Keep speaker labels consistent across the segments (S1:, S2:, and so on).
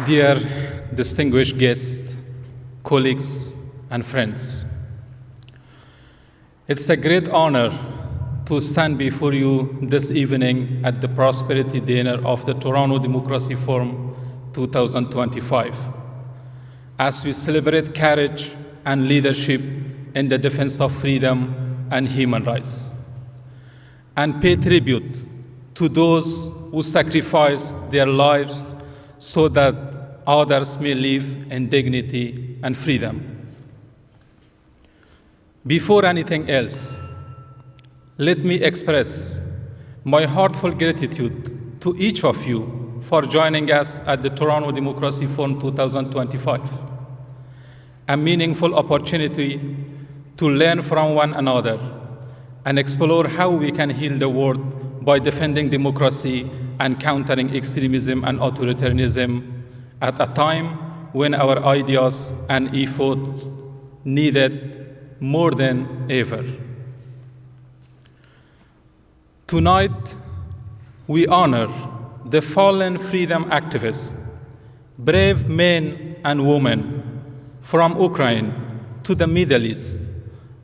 S1: Dear distinguished guests, colleagues, and friends, it's a great honor to stand before you this evening at the Prosperity Dinner of the Toronto Democracy Forum 2025, as we celebrate courage and leadership in the defense of freedom and human rights, and pay tribute to those who sacrificed their lives so that others may live in dignity and freedom. Before anything else, let me express my heartfelt gratitude to each of you for joining us at the Toronto Democracy Forum 2025, a meaningful opportunity to learn from one another and explore how we can heal the world by defending democracy and countering extremism and authoritarianism at a time when our ideas and efforts needed more than ever. Tonight, we honor the fallen freedom activists, brave men and women from Ukraine to the Middle East,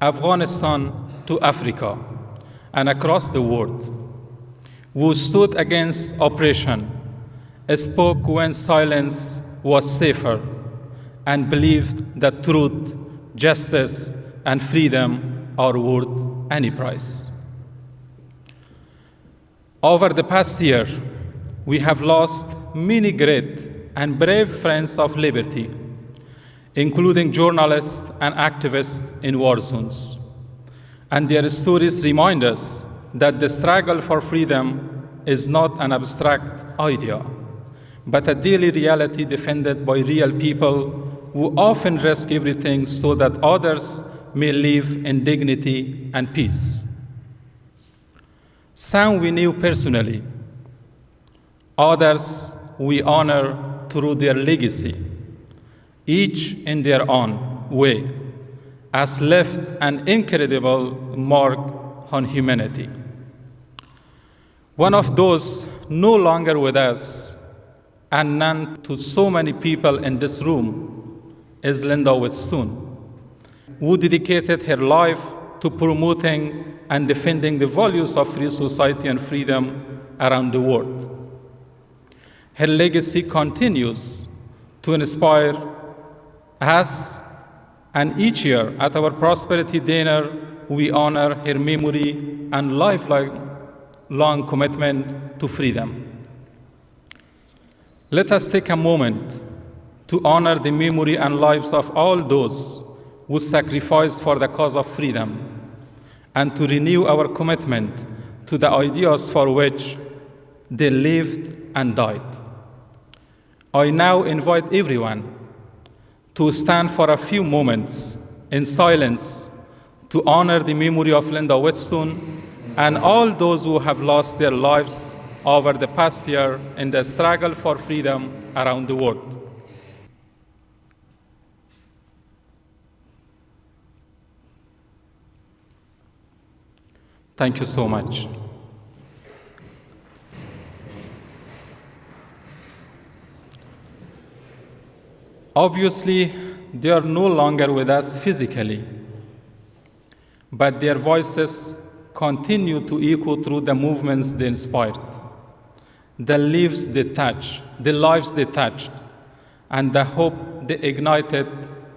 S1: Afghanistan to Africa, and across the world, who stood against oppression, spoke when silence was safer, and believed that truth, justice, and freedom are worth any price. Over the past year, we have lost many great and brave friends of liberty, including journalists and activists in war zones. And their stories remind us that the struggle for freedom is not an abstract idea, but a daily reality defended by real people who often risk everything so that others may live in dignity and peace. Some we knew personally, others we honor through their legacy, each in their own way, has left an incredible mark on humanity. One of those no longer with us, and known to so many people in this room, is Linda Whetstone, who dedicated her life to promoting and defending the values of free society and freedom around the world. Her legacy continues to inspire us, and each year at our Prosperity Dinner, we honor her memory and lifelong commitment to freedom. Let us take a moment to honor the memory and lives of all those who sacrificed for the cause of freedom, and to renew our commitment to the ideas for which they lived and died. I now invite everyone to stand for a few moments in silence to honor the memory of Linda Whetstone and all those who have lost their lives over the past year in the struggle for freedom around the world. Thank you so much. Obviously, they are no longer with us physically, but their voices continue to echo through the movements they inspired, the lives they touched, and the hope they ignited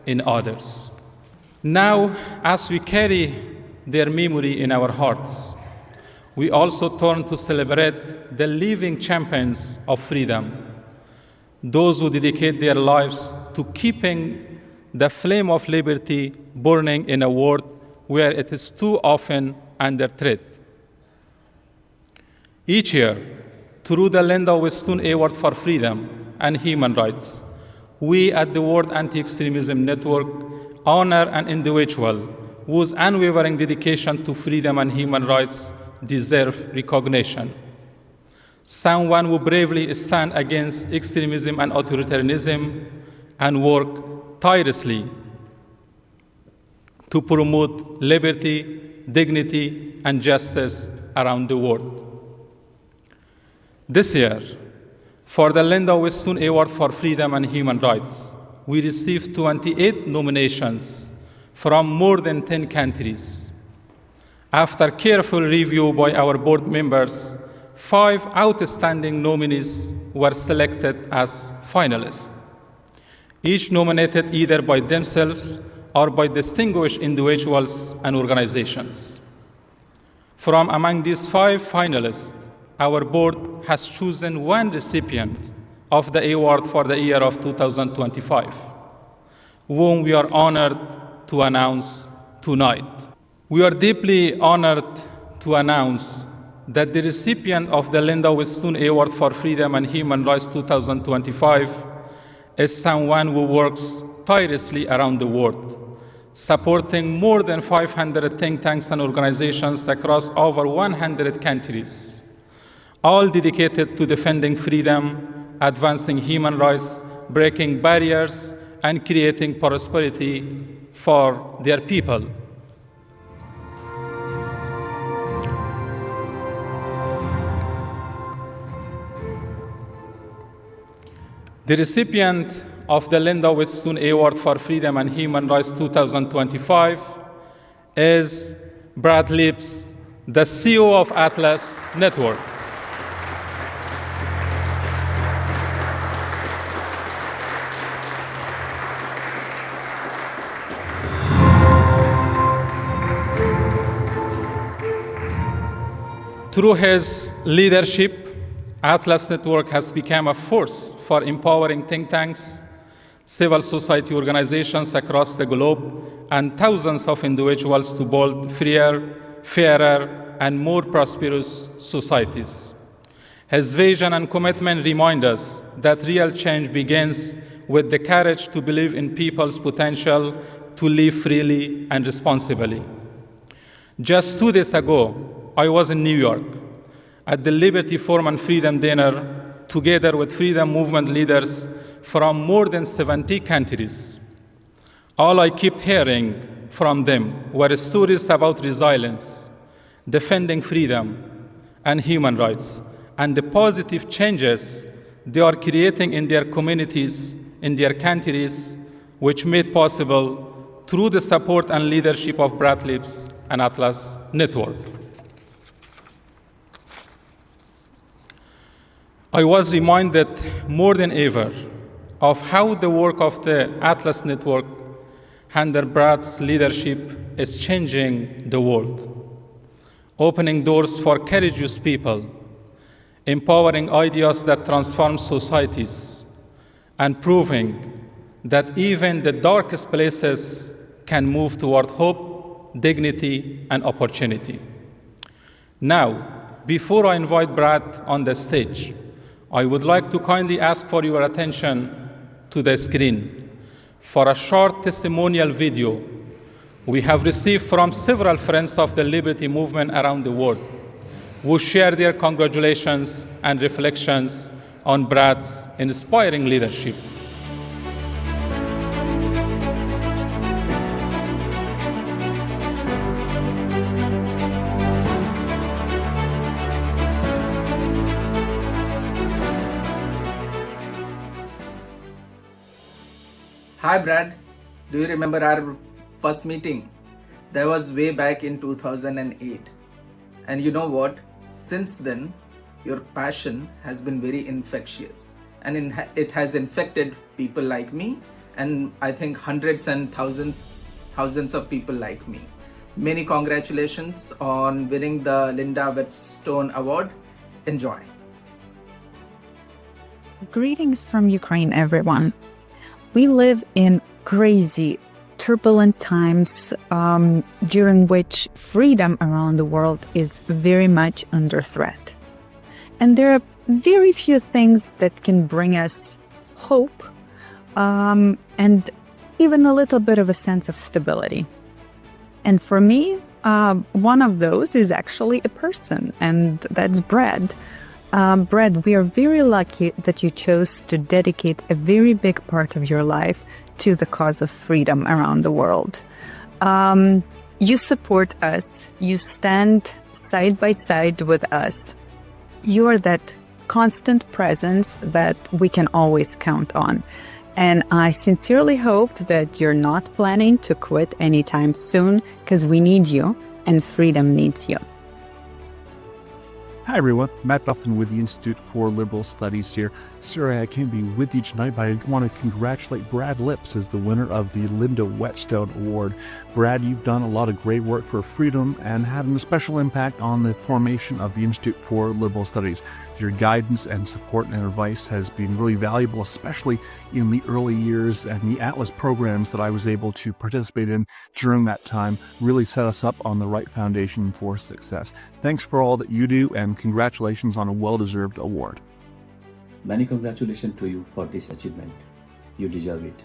S1: in others. Now, as we carry their memory in our hearts, we also turn to celebrate the living champions of freedom, those who dedicate their lives to keeping the flame of liberty burning in a world where it is too often under threat. Each year, through the Linda Whetstone Award for Freedom and Human Rights, we at the World Anti-Extremism Network honor an individual whose unwavering dedication to freedom and human rights deserve recognition. Someone who bravely stands against extremism and authoritarianism and work tirelessly to promote liberty, dignity, and justice around the world. This year, For the Linda Whetstone Award for Freedom and Human Rights, we received 28 nominations from more than 10 countries. After careful review by our board members, 5 outstanding nominees were selected as finalists, each nominated either by themselves or by distinguished individuals and organizations. From among these 5 finalists, our board has chosen one recipient of the award for the year of 2025, whom we are honored to announce tonight. We are deeply honored to announce that the recipient of the Linda Whetstone Award for Freedom and Human Rights 2025 is someone who works tirelessly around the world, supporting more than 500 think tanks and organizations across over 100 countries, all dedicated to defending freedom, advancing human rights, breaking barriers, and creating prosperity for their people. The recipient of the Linda Whetstone Award for Freedom and Human Rights 2025 is Brad Lips, the CEO of Atlas Network. Through his leadership, Atlas Network has become a force for empowering think tanks, civil society organizations across the globe, and thousands of individuals to build freer, fairer, and more prosperous societies. His vision and commitment remind us that real change begins with the courage to believe in people's potential to live freely and responsibly. Just 2 days ago, I was in New York at the Liberty Forum and Freedom Dinner together with freedom movement leaders from more than 70 countries. All I kept hearing from them were stories about resilience, defending freedom and human rights, and the positive changes they are creating in their communities, in their countries, which made possible through the support and leadership of Brad Lips and Atlas Network. I was reminded more than ever of how the work of the Atlas Network under Brad's leadership is changing the world, opening doors for courageous people, empowering ideas that transform societies, and proving that even the darkest places can move toward hope, dignity, and opportunity. Now, before I invite Brad on the stage, I would like to kindly ask for your attention to the screen for a short testimonial video we have received from several friends of the liberty movement around the world who share their congratulations and reflections on Brad's inspiring leadership.
S2: Hi Brad, do you remember our first meeting? That was way back in 2008. And you know what? Since then, your passion has been very infectious. And it has infected people like me, and I think hundreds and thousands of people like me. Many congratulations on winning the Linda Whetstone Award. Enjoy.
S3: Greetings from Ukraine, everyone. We live in crazy, turbulent times during which freedom around the world is very much under threat. And there are very few things that can bring us hope and even a little bit of a sense of stability. And for me, one of those is actually a person, and that's Brad. Brad, we are very lucky that you chose to dedicate a very big part of your life to the cause of freedom around the world. You support us. You stand side by side with us. You are that constant presence that we can always count on. And I sincerely hope that you're not planning to quit anytime soon, because we need you and freedom needs you.
S4: Hi everyone, Matt Buffin with the Institute for Liberal Studies here. Sorry I can't be with you tonight, but I want to congratulate Brad Lipps as the winner of the Linda Whetstone Award. Brad, you've done a lot of great work for freedom and having a special impact on the formation of the Institute for Liberal Studies. Your guidance and support and advice has been really valuable, especially in the early years, and the Atlas programs that I was able to participate in during that time really set us up on the right foundation for success. Thanks for all that you do, and congratulations on a well-deserved award.
S5: Many congratulations to you for this achievement. You deserve it.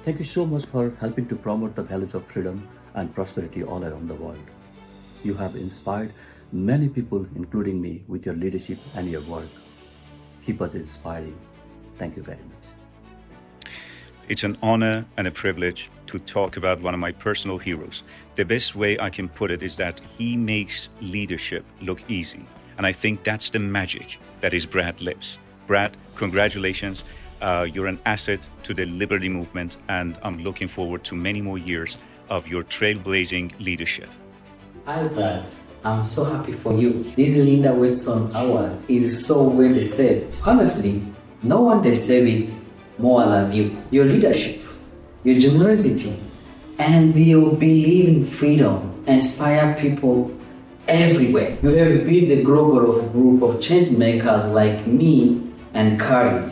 S5: Thank you so much for helping to promote the values of freedom and prosperity all around the world. You have inspired many people, including me, with your leadership and your work. Keep us inspiring. Thank you very much.
S6: It's an honor and a privilege to talk about one of my personal heroes. The best way I can put it is that he makes leadership look easy. And I think that's the magic that is Brad Lipps. Brad, congratulations. You're an asset to the Liberty Movement, and I'm looking forward to many more years of your trailblazing leadership.
S7: Hi, Brad. I'm so happy for you. This Linda Whetstone Award is so well deserved. Honestly, no one deserves it more than you. Your leadership, your generosity, and your belief in freedom inspire people everywhere. You have built a group of change makers like me and Khalid,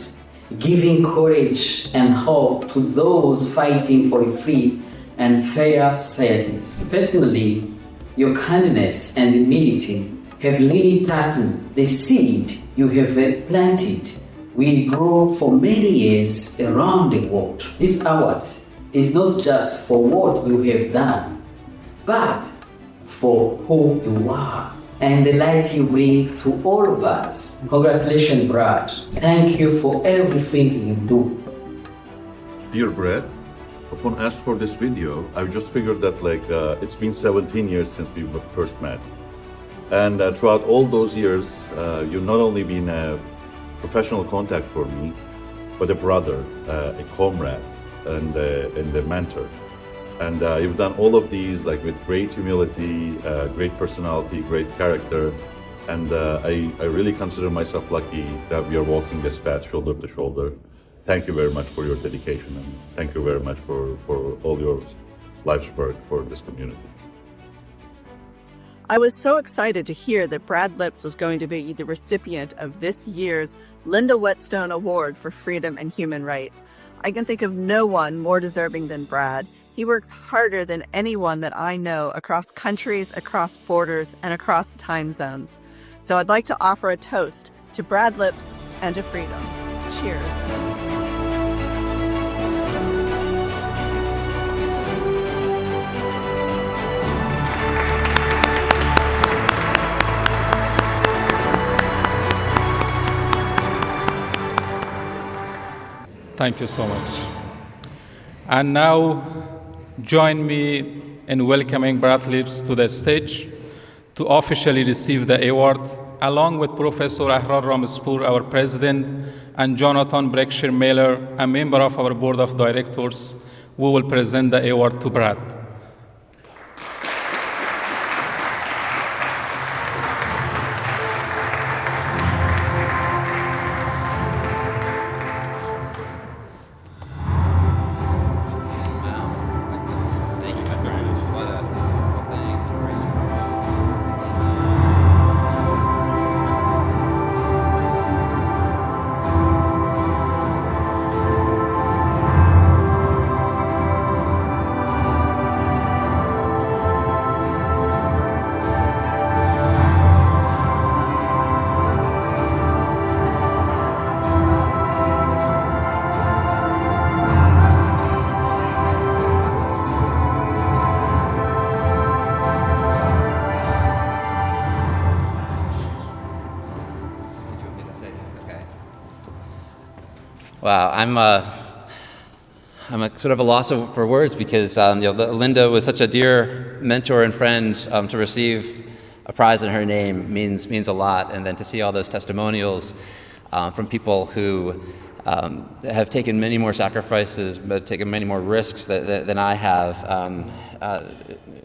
S7: giving courage and hope to those fighting for a free and fair society. Personally, your kindness and humility have really touched me. The seed you have planted will grow for many years around the world. This award is not just for what you have done, but for who you are and the light you bring to all of us. Congratulations, Brad. Thank you for everything you do.
S8: Dear Brad, upon asking for this video, I just figured that it's been 17 years since we first met. And throughout all those years, you've not only been a professional contact for me, but a brother, a comrade, and a mentor. And you've done all of these with great humility, great personality, great character. And I really consider myself lucky that we are walking this path shoulder to shoulder. Thank you very much for your dedication, and thank you very much for all your life's work for this community.
S9: I was so excited to hear that Brad Lipps was going to be the recipient of this year's Linda Whetstone Award for Freedom and Human Rights. I can think of no one more deserving than Brad. He works harder than anyone that I know across countries, across borders, and across time zones. So I'd like to offer a toast to Brad Lipps and to freedom. Cheers.
S1: Thank you so much. And now, join me in welcoming Brad Lipps to the stage to officially receive the award, along with Professor Khalid Ramizy, our president, and Jonathan Berkshire-Miller, a member of our board of directors. We will present the award to Brad.
S10: Wow, I'm a sort of a loss for words because Linda was such a dear mentor and friend to receive a prize in her name means a lot. And then to see all those testimonials from people who have taken many more sacrifices, but taken many more risks than I have,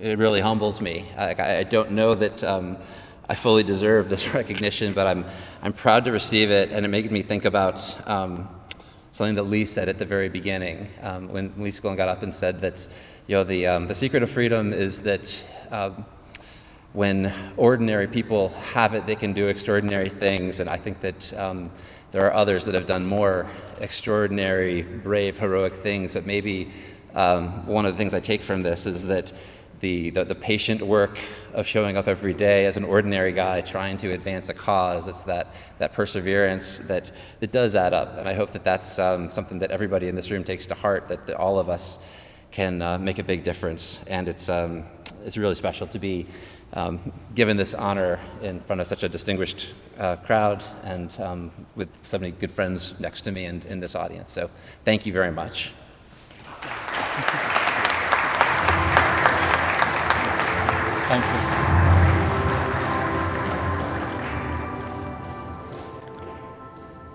S10: it really humbles me. I don't know that I fully deserve this recognition, but I'm proud to receive it, and it made me think about something that Lee said at the very beginning, when Lee Skolin got up and said that, the secret of freedom is that when ordinary people have it, they can do extraordinary things, and I think that there are others that have done more extraordinary, brave, heroic things, but maybe one of the things I take from this is that the patient work of showing up every day as an ordinary guy trying to advance a cause, it's that perseverance that does add up. And I hope that that's something that everybody in this room takes to heart, that all of us can make a big difference. And it's really special to be given this honor in front of such a distinguished crowd and with so many good friends next to me and in this audience. So thank you very much.
S1: Thank you.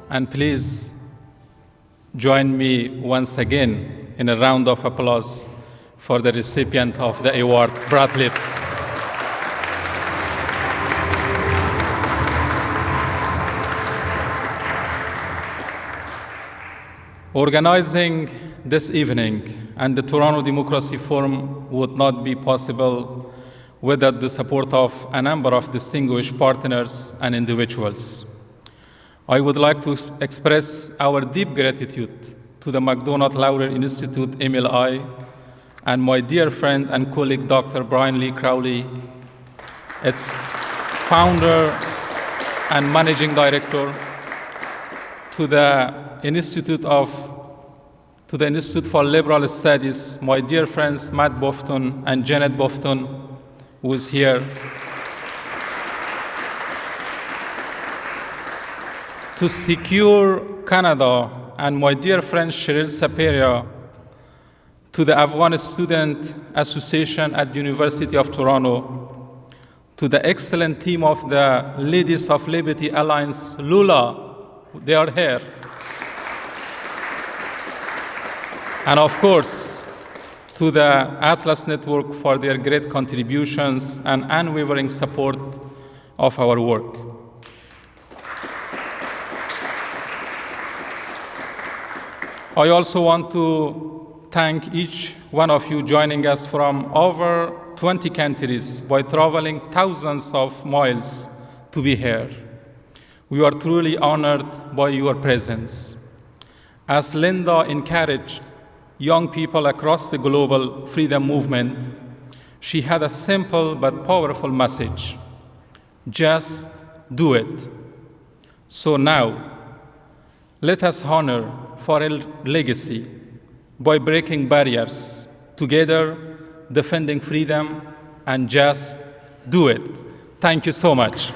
S1: And please join me once again in a round of applause for the recipient of the award, Brad Lips. Organizing this evening and the Toronto Democracy Forum would not be possible without the support of a number of distinguished partners and individuals. I would like to express our deep gratitude to the MacDonald Lauder Institute, MLI, and my dear friend and colleague, Dr. Brian Lee Crowley, its founder and managing director, to the Institute for Liberal Studies, my dear friends Matt Bofton and Janet Bofton, who is here, to Secure Canada, and my dear friend Cheryl Saperia, to the Afghan Student Association at the University of Toronto, to the excellent team of the Ladies of Liberty Alliance, Lula, they are here, and of course, to the Atlas Network for their great contributions and unwavering support of our work. I also want to thank each one of you joining us from over 20 countries by traveling thousands of miles to be here. We are truly honored by your presence. As Linda encouraged young people across the global freedom movement, she had a simple but powerful message: just do it. So now, let us honor for a legacy by breaking barriers, together defending freedom, and just do it. Thank you so much.